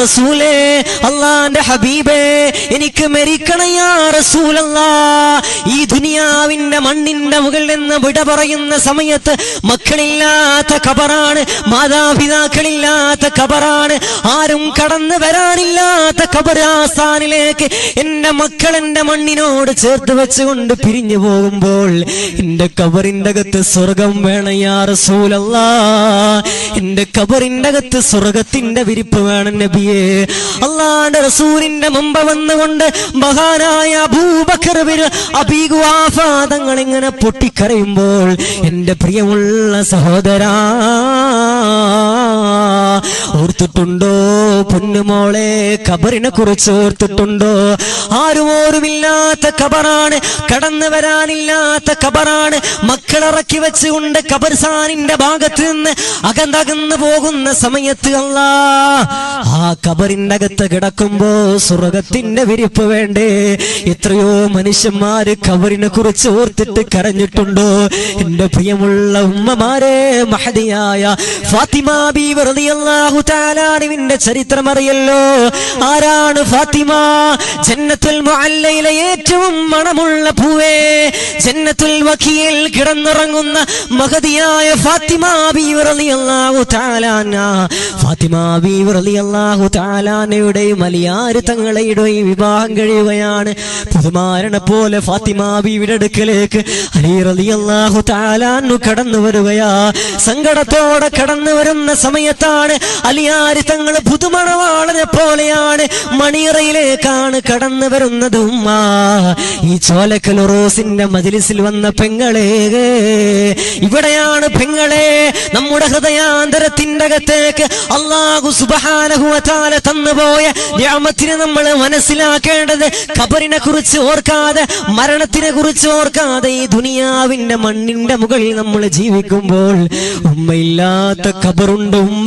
റസൂലേ, അല്ലാഹുവിന്റെ ഹബീബേ, എനിക്ക് മരിക്കണം യാ റസൂലല്ലാ. ഈ ദുനിയാവിന്റെ മണ്ണിന്റെ മുകളിൽ നിന്ന് വിട പറയുന്ന സമയത്ത് മക്കളില്ലാത്ത ഖബറാണ്, മാതാപിതാക്കളില്ലാത്ത ഖബറാണ്, ആരും കടന്നു വരാനില്ലാത്ത ഖബറാസ്ഥാനിലേക്ക് എന്റെ മക്കൾ എന്റെ മണ്ണിനോട് ചേർത്ത് വെച്ചുകൊണ്ട് പിരിഞ്ഞു പോകുമ്പോൾ എന്റെ ഖബറിന്റെ അകത്ത് സ്വർഗം വേണം യാ റസൂലല്ലാ. എന്റെ ഖബറിന്റെ അകത്ത് സ്വർഗത്തിന്റെ വിരിപ്പ് വേണം നബിയേ. അല്ലാഹുവിന്റെ റസൂലിന്റെ മുമ്പ് വന്നുകൊണ്ട് മഹാനായ അബൂബക്കർ ബിൻ അബീ ഖുഹാഫ തങ്ങൾ ഇങ്ങനെ പൊട്ടിക്കരയുമ്പോൾ എന്റെ പ്രിയമുള്ള സഹോദരാ, ഓർത്തിട്ടുണ്ടോ പൊന്നുമോളെ, ഖബറിനെ കുറിച്ച് ഓർത്തിട്ടുണ്ടോ? ആരും ഓർമ്മില്ലാത്ത ഖബറാണ്, കടന്നു വരാനില്ലാത്ത ഖബറാണ്. മക്കളിറക്കി വെച്ചുകൊണ്ട് ഖബർസ്ഥാനിന്റെ ഭാഗത്ത് നിന്ന് അകന്നകന്നു പോകുന്ന സമയത്ത് ആ ഖബറിന്റെ അകത്ത് കിടക്കുമ്പോ സ്വർഗത്തിന്റെ വിരിപ്പ് വേണ്ടേ? എത്രയോ മനുഷ്യന്മാര് ഖബറിനെ കുറിച്ച് ഓർത്തിട്ട് കരഞ്ഞിട്ടുണ്ടോ? എന്റെ പ്രിയമുള്ള ഉമ്മമാരെ, മഹദിയായ ഫാത്തിമ ബീവി റളിയല്ലാഹു തആല അൻഹയുടെ ചരിത്രം അറിയല്ലോ. ആരാണ് ഫാത്തിമ? ജന്നത്തുൽ മുഅല്ലയിലെ ഏറ്റവും മണമുള്ള പൂവേ, ജന്നത്തുൽ വഖിയിൽ കിടന്നുറങ്ങുന്ന മഹദിയായ ഫാത്തിമ ബീവി റളിയല്ലാഹു തആല അൻഹ. ഫാത്തിമ ബീവി റളിയല്ലാഹു തആല അൻഹയുടെയും അലിയാർ തങ്ങളുടെയും വിവാഹം കഴിയുകയാണ്. പുതുമാരനെ പോലെ ഫാത്തിമ ബീവിയുടെ അടുക്കലേക്ക് അലി റളിയല്ലാഹു തആല അൻഹു കടന്നു വരികയാ. സങ്കടത്തോടെ കടന്നു വരുന്ന സമയത്താണ് അലിയാർ തങ്ങൾ പുതുമണവാളനെ പോലെയാണ് മണിയറയിലേക്കാണ് കടന്നു വരുന്നത്. ഉമ്മ, ഈ ചോലക്കൽ റോസിന്റെ മജ്ലിസിൽ വന്ന പെങ്ങളെ, ഇവിടെയാണ് പെങ്ങളെ നമ്മുടെ ഹൃദയാന്തരത്തിന്റെ അകത്തേക്ക് അല്ലാഹു സുബ്ഹാനഹു വ തആല തന്നുപോയ നിഅമത്തിനെ നമ്മൾ മനസ്സിലാക്കേണ്ടത്. ഖബറിനെ കുറിച്ച് ഓർക്കാതെ, മരണത്തിനെ കുറിച്ച് ഓർക്കാതെ ഈ ദുനിയാവിന്റെ മണ്ണിന്റെ മുകളിൽ നമ്മൾ ജീവിക്കുമ്പോൾ ഉമ്മയില്ലാത്ത ഖബറുണ്ട്. ഉമ്മ